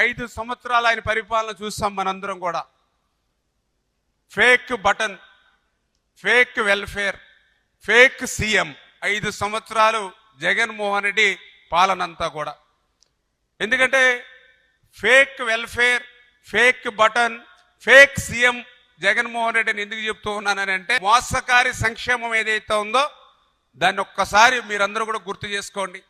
5 సంవత్సరాలు ఆయన పరిపాలన చూస్తాం మనందరం కూడా. Fake button, fake welfare, fake CM. 5 సంవత్సరాలు జగన్మోహన్ రెడ్డి పాలనంతా కూడా. ఎందుకంటే fake welfare, fake button, fake CM Jaganmohan రెడ్డిని ఎందుకు చెప్తూ ఉన్నానని అంటే, మోసకారి సంక్షేమం ఏదైతే ఉందో దాన్ని ఒక్కసారి మీరందరూ కూడా గుర్తు చేసుకోండి.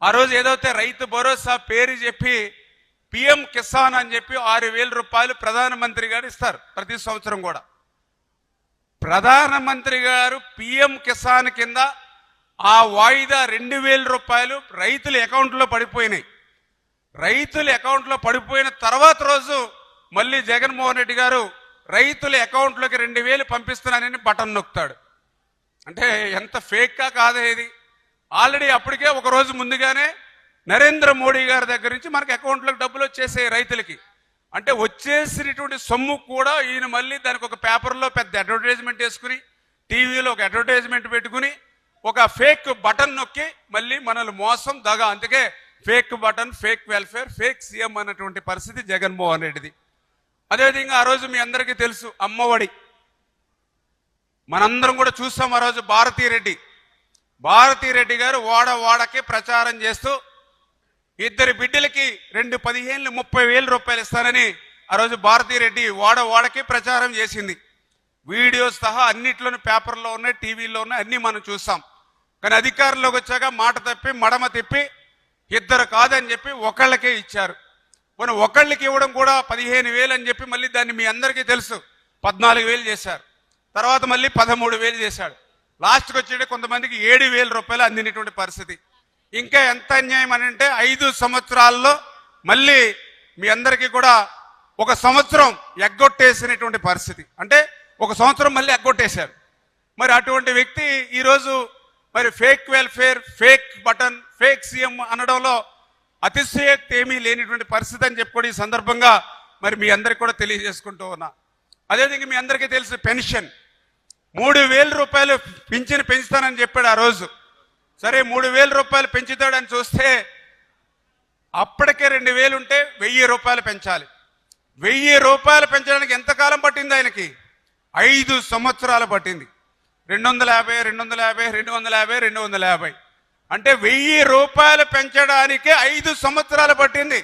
ఆ రోజు ఏదైతే రైతు భరోసా పేరు చెప్పి పిఎం కిసాన్ అని చెప్పి 6,000 రూపాయలు ప్రధానమంత్రి గారు ఇస్తారు ప్రతి సంవత్సరం కూడా. ప్రధానమంత్రి గారు పిఎం కిసాన్ కింద ఆ వాయిదా 2,000 రూపాయలు రైతుల అకౌంట్లో పడిపోయినాయి. రైతుల అకౌంట్లో పడిపోయిన తర్వాత రోజు మళ్ళీ జగన్మోహన్ రెడ్డి గారు రైతుల అకౌంట్లోకి 2,000 పంపిస్తున్నానని బటన్ నొక్కుతాడు. అంటే ఎంత ఫేక్గా కాదే ఇది. ఆల్రెడీ అప్పటికే ఒక రోజు ముందుగానే నరేంద్ర మోడీ గారి దగ్గర నుంచి మనకి అకౌంట్లోకి డబ్బులు వచ్చేసాయి రైతులకి. అంటే వచ్చేసినటువంటి సొమ్ము కూడా ఈయన మళ్ళీ దానికి ఒక పేపర్లో పెద్ద అడ్వర్టైజ్మెంట్ వేసుకుని, టీవీలో ఒక అడ్వర్టైజ్మెంట్ పెట్టుకుని, ఒక ఫేక్ బటన్ నొక్కి మళ్ళీ మనల్ని మోసం దగా. అందుకే fake button, fake welfare, fake CM అన్నటువంటి పరిస్థితి జగన్మోహన్ రెడ్డిది. అదేవిధంగా ఆ రోజు మీ అందరికీ తెలుసు అమ్మఒడి, మనందరం కూడా చూస్తాం. ఆ రోజు భారతీ రెడ్డి గారు వాడకి ప్రచారం చేస్తూ 2 బిడ్డలకి 15,000 30,000 రూపాయలు ఇస్తానని ఆ రోజు భారతీ రెడ్డి వాడకి ప్రచారం చేసింది. వీడియోస్ సహా అన్నిట్లోనూ పేపర్లో ఉన్నాయి, టీవీలో ఉన్నాయి, అన్నీ మనం చూస్తాం. కానీ అధికారంలోకి వచ్చాక మాట తప్పి మడమ తిప్పి 2 కాదని చెప్పి ఒకళ్ళకే ఇచ్చారు. కొన్ని ఒకళ్ళకి ఇవ్వడం కూడా 15,000 అని చెప్పి మళ్ళీ దాన్ని మీ అందరికీ తెలుసు 14,000 చేశారు. తర్వాత మళ్ళీ 13,000 చేశాడు. లాస్ట్కి వచ్చేటి కొంతమందికి 7,000 రూపాయలు అందినటువంటి పరిస్థితి. ఇంకా ఎంత అన్యాయం అని అంటే 5 సంవత్సరాల్లో మళ్ళీ మీ అందరికీ కూడా 1 సంవత్సరం ఎగ్గొట్టేసినటువంటి పరిస్థితి. అంటే 1 సంవత్సరం మళ్ళీ ఎగ్గొట్టేశారు. మరి అటువంటి వ్యక్తి ఈరోజు మరి fake welfare, fake button, fake CM అనడంలో అతిశయోక్తి ఏమీ లేనిటువంటి పరిస్థితి అని చెప్పి కూడా ఈ సందర్భంగా మరి మీ అందరికి కూడా తెలియజేసుకుంటూ ఉన్నా. అదేవిధంగా మీ అందరికీ తెలుసు పెన్షన్ 3,000 రూపాయలు పింఛను పెంచుతానని చెప్పాడు ఆ రోజు. సరే 3,000 రూపాయలు పెంచుతాడని చూస్తే అప్పటికే 2,000 ఉంటే 1,000 రూపాయలు పెంచాలి. 1,000 రూపాయలు పెంచడానికి ఎంతకాలం పట్టింది ఆయనకి? 5 సంవత్సరాలు పట్టింది. 250, 250, 250, 250 అంటే 1,000 రూపాయలు పెంచడానికే 5 సంవత్సరాలు పట్టింది.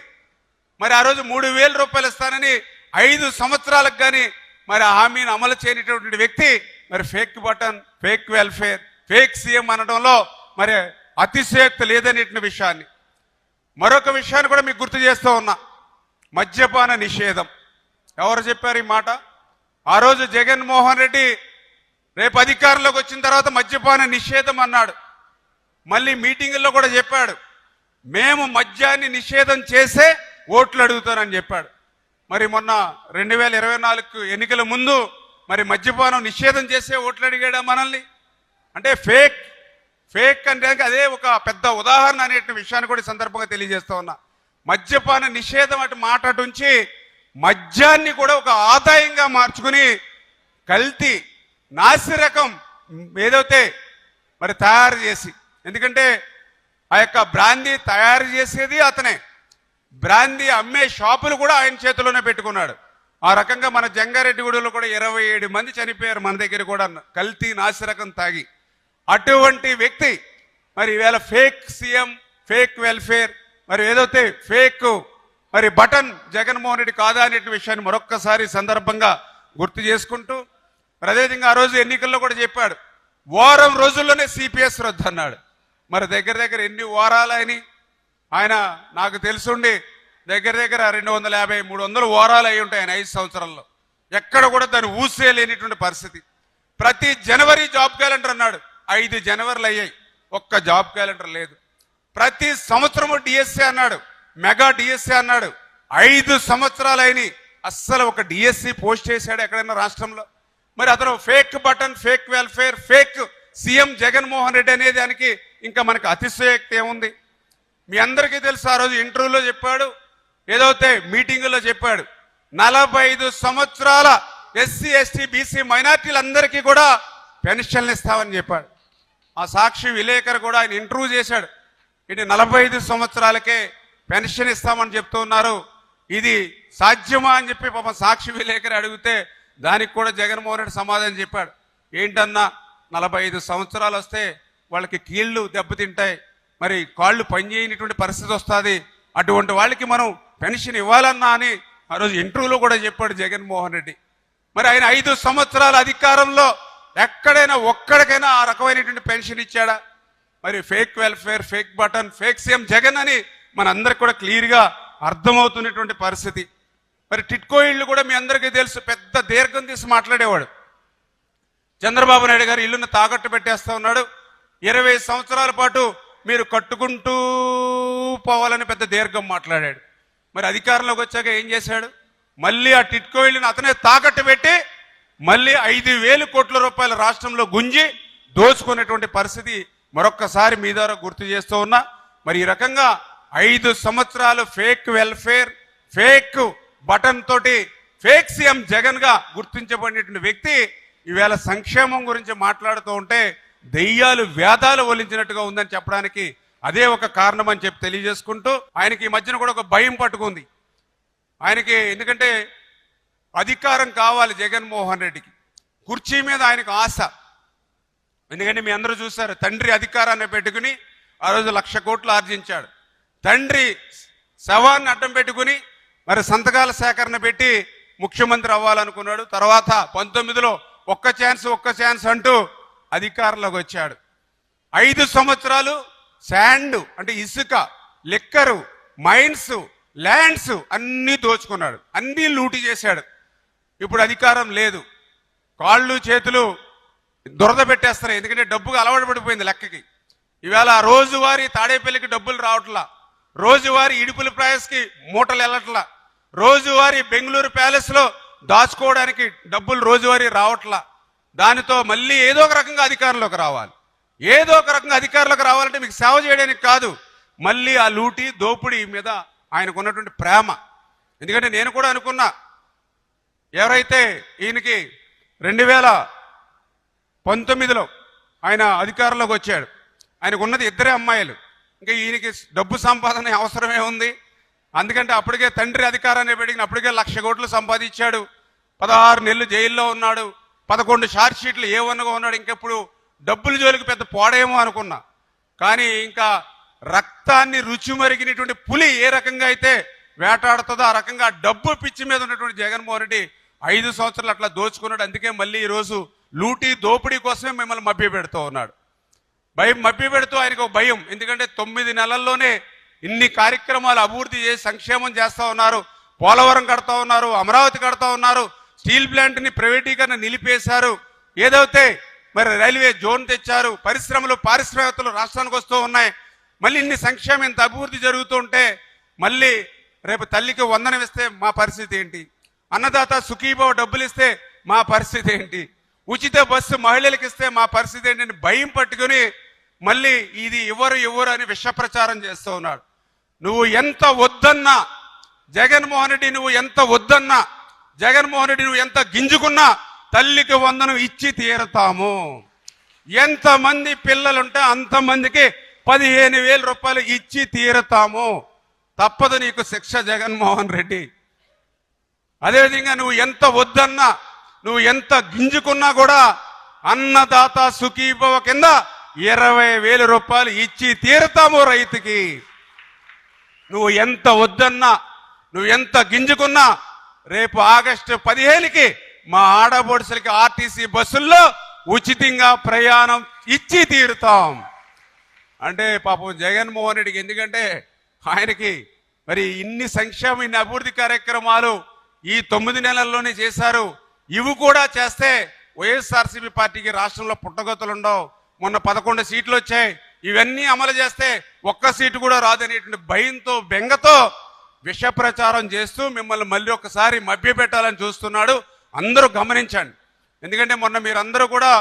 మరి ఆ రోజు 3,000 రూపాయలు ఇస్తానని 5 సంవత్సరాలకు కానీ మరి హామీని అమలు చేయనటువంటి వ్యక్తి మరి fake button, fake welfare, fake CM అనడంలో మరి అతిశయోక్తి లేదనేటువంటి విషయాన్ని, మరొక విషయాన్ని కూడా మీకు గుర్తు చేస్తూ ఉన్నా. మద్యపాన నిషేధం. ఎవరు చెప్పారు ఈ మాట? ఆ రోజు జగన్మోహన్ రెడ్డి రేపు అధికారంలోకి వచ్చిన తర్వాత మద్యపాన నిషేధం అన్నాడు. మళ్ళీ మీటింగుల్లో కూడా చెప్పాడు, మేము మద్యాన్ని నిషేధం చేసే ఓట్లు అడుగుతానని చెప్పాడు. మరి మొన్న 2024 ఎన్నికల ముందు మరి మద్యపానం నిషేధం చేసే ఓట్లు అడిగాడా మనల్ని? అంటే ఫేక్ అంటే అదే ఒక పెద్ద ఉదాహరణ అనే విషయాన్ని కూడా ఈ సందర్భంగా తెలియజేస్తా ఉన్నా. మద్యపాన నిషేధం అటు మాట అటుంచి మద్యాన్ని కూడా ఒక ఆదాయంగా మార్చుకుని కల్తీ నాసిరకం ఏదైతే మరి తయారు చేసి, ఎందుకంటే ఆ యొక్క బ్రాందీ తయారు చేసేది అతనే, బ్రాందీ అమ్మే షాపులు కూడా ఆయన చేతిలోనే పెట్టుకున్నాడు. ఆ రకంగా మన జంగారెడ్డిగూడలో కూడా 27 మంది చనిపోయారు మన దగ్గర కూడా కల్తీ నాసిరకం తాగి. అటువంటి వ్యక్తి మరి ఈవేళ ఫేక్ సీఎం, ఫేక్ వెల్ఫేర్, మరి ఏదైతే ఫేక్ మరి బటన్ జగన్మోహన్ రెడ్డి కాదా అనే విషయాన్ని మరొక్కసారి సందర్భంగా గుర్తు చేసుకుంటూ, మరి అదేవిధంగా ఆ రోజు ఎన్నికల్లో కూడా చెప్పాడు, వారం రోజుల్లోనే సిపిఎస్ రద్దు అన్నాడు. మరి దగ్గర ఎన్ని వారాలని ఆయన నాకు తెలుసుండి దగ్గర 250, 300 వారాలు అయి ఉంటాయి ఆయన 5 సంవత్సరాల్లో. ఎక్కడ కూడా దాన్ని ఊసే లేనిటువంటి పరిస్థితి. ప్రతి జనవరి జాబ్ క్యాలెండర్ అన్నాడు, 5 జనవరిలు అయ్యాయి, ఒక్క జాబ్ క్యాలెండర్ లేదు. ప్రతి సంవత్సరము డిఎస్సీ అన్నాడు, మెగా డిఎస్సీ అన్నాడు, 5 సంవత్సరాలు అయినాయి, అస్సలు ఒక డిఎస్సీ పోస్ట్ చేశాడు ఎక్కడైనా రాష్ట్రంలో? మరి అతను fake button, fake welfare, fake CM Jaganmohan Reddy అనే దానికి ఇంకా మనకు అతిశయోక్తి ఏముంది? మీ అందరికీ తెలుసు ఆ రోజు ఇంటర్వ్యూలో చెప్పాడు, ఏదైతే మీటింగులో చెప్పాడు, 45 సంవత్సరాల ఎస్సీ ఎస్టీ బీసీ మైనార్టీలందరికీ కూడా పెన్షన్లు ఇస్తామని చెప్పాడు. ఆ సాక్షి విలేకరు కూడా ఆయన ఇంటర్వ్యూ చేశాడు, ఇది 45 సంవత్సరాలకే పెన్షన్ ఇస్తామని చెప్తూ ఉన్నారు. ఇది సాధ్యమా అని చెప్పి పాపం సాక్షి విలేకరి అడిగితే దానికి కూడా జగన్మోహన్ రెడ్డి సమాధానం చెప్పాడు. ఏంటన్నా 45 సంవత్సరాలు వస్తే వాళ్ళకి కీళ్ళు దెబ్బతింటాయి, మరి కాళ్ళు పనిచేయనటువంటి పరిస్థితి వస్తుంది, అటువంటి వాళ్ళకి మనం పెన్షన్ ఇవ్వాలన్నా అని ఆ రోజు ఇంటర్వ్యూలో కూడా చెప్పాడు జగన్మోహన్ రెడ్డి. మరి ఆయన 5 సంవత్సరాల అధికారంలో ఎక్కడైనా ఒక్కడికైనా ఆ రకమైనటువంటి పెన్షన్ ఇచ్చాడా? మరి fake welfare, fake button, fake CM Jagan అని మనందరికి కూడా క్లియర్గా అర్థమవుతున్నటువంటి పరిస్థితి. మరి టిట్కో ఇళ్ళు కూడా మీ అందరికీ తెలుసు, పెద్ద దీర్ఘం తీసి మాట్లాడేవాడు. చంద్రబాబు నాయుడు గారు ఇల్లును తాకట్టు పెట్టేస్తా ఉన్నాడు, 20 సంవత్సరాల పాటు మీరు కట్టుకుంటూ పోవాలని పెద్ద దీర్ఘం మాట్లాడాడు. మరి అధికారంలోకి వచ్చాక ఏం చేశాడు? మళ్ళీ ఆ టిట్కో ఇళ్ళని అతనే తాకట్టు పెట్టి మళ్ళీ 5,000 కోట్ల రూపాయల రాష్ట్రంలో గుంజి దోచుకునేటువంటి పరిస్థితి మరొక్కసారి మీ ద్వారా గుర్తు చేస్తూ ఉన్నా. మరి ఈ రకంగా 5 సంవత్సరాలు ఫేక్ వెల్ఫేర్, ఫేక్ బటన్ తోటి ఫేక్ సీఎం జగన్ గా గుర్తించబడినటువంటి వ్యక్తి ఈవేళ సంక్షేమం గురించి మాట్లాడుతూ ఉంటే దెయ్యాలు వేదాలు ఒలించినట్టుగా ఉందని చెప్పడానికి అదే ఒక కారణం అని చెప్పి తెలియజేసుకుంటూ, ఆయనకి ఈ మధ్యన కూడా ఒక భయం పట్టుకుంది ఆయనకి. ఎందుకంటే అధికారం కావాలి జగన్మోహన్ రెడ్డికి, కుర్చీ మీద ఆయనకు ఆశ. ఎందుకంటే మీ అందరూ చూశారు, తండ్రి అధికారాన్ని పెట్టుకుని ఆ రోజు 1,00,000 కోట్లు ఆర్జించాడు. తండ్రి శవాన్ని అడ్డం పెట్టుకుని మరి సంతకాల సేకరణ పెట్టి ముఖ్యమంత్రి అవ్వాలనుకున్నాడు. తర్వాత 19లో ఒక్క ఛాన్స్ అంటూ అధికారంలోకి వచ్చాడు. 5 సంవత్సరాలు శాండ్ అంటే ఇసుక, లిక్కరు, మైన్స్, ల్యాండ్స్ అన్నీ దోచుకున్నాడు, అన్నీ లూటీ చేశాడు. ఇప్పుడు అధికారం లేదు, కాళ్ళు చేతులు దురద పెట్టేస్తున్నాయి. ఎందుకంటే డబ్బుకు అలవాటు పడిపోయింది లెక్కకి. ఈవేళ రోజువారీ తాడేపల్లికి డబ్బులు రావట్లా, రోజువారీ ఇడుపుల ప్రైస్కి మూటలు వెళ్ళట్లా, రోజువారీ బెంగళూరు ప్యాలెస్ లో దాచుకోవడానికి డబ్బులు రోజువారీ రావట్లా. దానితో మళ్ళీ ఏదో ఒక రకంగా అధికారంలోకి రావాలి. ఏదో ఒక రకంగా అధికారంలోకి రావాలంటే మీకు సేవ చేయడానికి కాదు, మళ్ళీ ఆ లూటీ దోపిడీ మీద ఆయనకు ఉన్నటువంటి ప్రేమ. ఎందుకంటే నేను కూడా అనుకున్నా, ఎవరైతే ఈయనకి 2019లో ఆయన అధికారంలోకి వచ్చాడు, ఆయనకు ఉన్నది 2 అమ్మాయిలు, ఇంకా ఈయనకి డబ్బు సంపాదన అవసరమే ఉంది. అందుకంటే అప్పటికే తండ్రి అధికారాన్ని పెరిగిన అప్పటికే 1,00,000 కోట్లు సంపాదించాడు, 16 నెలలు జైల్లో ఉన్నాడు, 11 షార్ట్ షీట్లు ఏవన్నగా ఉన్నాడు. ఇంకెప్పుడు డబ్బుల జోలికి పెద్ద పోడేమో అనుకున్నా. కానీ ఇంకా రక్తాన్ని రుచి మరిగినటువంటి పులి ఏ రకంగా అయితే వేటాడుతుందో ఆ రకంగా డబ్బు పిచ్చి మీద ఉన్నటువంటి జగన్మోహన్ రెడ్డి 5 సంవత్సరాలు అట్లా దోచుకున్నాడు. అందుకే మళ్ళీ ఈరోజు లూటీ దోపిడీ కోసమే మిమ్మల్ని మభ్య పెడుతూ ఉన్నాడు. మభ్య పెడుతూ ఆయనకు ఒక భయం. ఎందుకంటే 9 నెలల్లోనే ఇన్ని కార్యక్రమాలు అభివృద్ధి చేసి సంక్షేమం చేస్తూ ఉన్నారు, పోలవరం కడతా ఉన్నారు, అమరావతి కడతా ఉన్నారు, స్టీల్ ప్లాంట్ ని ప్రైవేటీకరణ నిలిపేశారు, ఏదైతే మరి రైల్వే జోన్ తెచ్చారు, పరిశ్రమలు పారిశ్రామికతలు రాష్ట్రానికి వస్తూ ఉన్నాయి. మళ్ళీ ఇన్ని సంక్షేమం ఇంత అభివృద్ధి జరుగుతుంటే మళ్ళీ రేపు తల్లికి వందనం ఇస్తే మా పరిస్థితి ఏంటి, అన్నదాత సుఖీభావ డబ్బులు ఇస్తే మా పరిస్థితి ఏంటి, ఉచిత బస్సు మహిళలకు ఇస్తే మా పరిస్థితి ఏంటి అని భయం పట్టుకుని మళ్ళీ ఇది ఎవరు అని విష ప్రచారం చేస్తూ ఉన్నాడు. నువ్వు ఎంత వద్దన్నా జగన్మోహన్ రెడ్డి, నువ్వు ఎంత వద్దన్నా జగన్మోహన్ రెడ్డి, నువ్వు ఎంత గింజుకున్నా తల్లికి వందనం ఇచ్చి తీరతాము. ఎంతమంది పిల్లలుంటే అంతమందికి 15,000 రూపాయలు ఇచ్చి తీరతాము. తప్పదు నీకు శిక్ష జగన్మోహన్ రెడ్డి. అదేవిధంగా నువ్వు ఎంత వద్దన్నా, నువ్వు ఎంత గింజుకున్నా కూడా అన్నదాత సుఖీభవ కింద 20,000 రూపాయలు ఇచ్చి తీరుతాము రైతుకి. నువ్వు ఎంత వద్దన్నా, నువ్వు ఎంత గింజుకున్నా రేపు ఆగస్టు 15కి మా ఆడబొడుసులకి ఆర్టీసీ బస్సుల్లో ఉచితంగా ప్రయాణం ఇచ్చి తీరుతాం. అంటే పాపం జగన్మోహన్ రెడ్డికి, ఎందుకంటే ఆయనకి మరి ఇన్ని సంక్షేమ ఇన్ని అభివృద్ధి కార్యక్రమాలు ఈ 9 నెలల్లోనే చేశారు. ఇవి కూడా చేస్తే వైఎస్ఆర్సీపీ పార్టీకి రాష్ట్రంలో పుట్టగతులుండవు. మొన్న 11 సీట్లు వచ్చాయి, ఇవన్నీ అమలు చేస్తే ఒక్క సీటు కూడా రాదనేటువంటి భయంతో బెంగతో విష ప్రచారం చేస్తూ మిమ్మల్ని మళ్ళీ ఒకసారి మభ్యపెట్టాలని చూస్తున్నాడు. అందరూ గమనించండి. ఎందుకంటే మొన్న మీరందరూ కూడా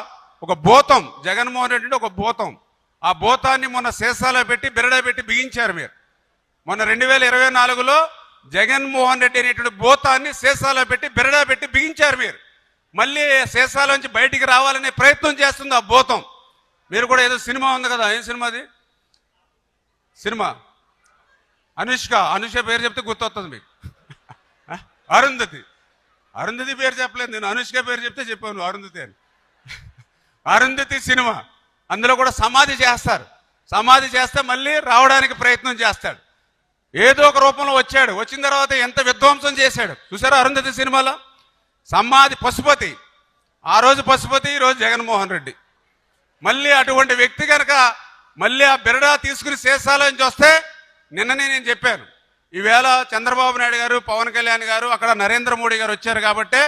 ఒక భూతం, జగన్మోహన్ రెడ్డి ఒక భూతం, ఆ భూతాన్ని మొన్న సీసాలో పెట్టి బిరడ పెట్టి బిగించారు మీరు. మొన్న 2024లో జగన్మోహన్ రెడ్డి అనేటువంటి భూతాన్ని సీసాలో పెట్టి బిరడా పెట్టి బిగించారు మీరు. మళ్ళీ సీసాలోంచి బయటికి రావాలనే ప్రయత్నం చేస్తుంది ఆ భూతం. మీరు కూడా ఏదో సినిమా ఉంది కదా, ఏం సినిమా అది? సినిమా అనుష్క పేరు చెప్తే గుర్తొస్తుంది మీకు. అరుంధతి. అరుంధతి పేరు చెప్పలేదు నేను, అనుష్క పేరు చెప్తే చెప్పాను అరుంధతి అని. అరుంధతి సినిమా, అందులో కూడా సమాధి చేస్తారు. సమాధి చేస్తే మళ్ళీ రావడానికి ప్రయత్నం చేస్తాడు. ఏదో ఒక రూపంలో వచ్చాడు. వచ్చిన తర్వాత ఎంత విధ్వంసం చేశాడు చూసారా అరుంధతి సినిమాలో. సమాధి పశుపతి, ఆ రోజు పశుపతి, ఈరోజు జగన్మోహన్ రెడ్డి. మళ్ళీ అటువంటి వ్యక్తి కనుక మళ్ళీ ఆ బిరడా తీసుకుని శేషాలోంచి వస్తే, నిన్ననే నేను చెప్పాను, ఈవేళ చంద్రబాబు నాయుడు గారు, పవన్ కళ్యాణ్ గారు, అక్కడ నరేంద్ర మోడీ గారు వచ్చారు కాబట్టి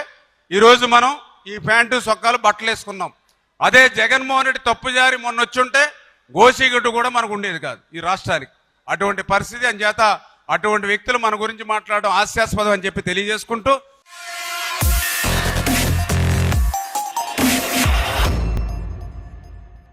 ఈరోజు మనం ఈ ప్యాంటు సొక్కాలు బట్టలు వేసుకున్నాం. అదే జగన్మోహన్ రెడ్డి తప్పు జారి మొన్న వచ్చుంటే గోసిగుడ్డు కూడా మనకు ఉండేది కాదు ఈ రాష్ట్రానికి. అటువంటి పరిస్థితి. అని చేత అటువంటి వ్యక్తులు మన గురించి మాట్లాడడం హాస్యాస్పదం అని చెప్పి తెలియజేసుకుంటూ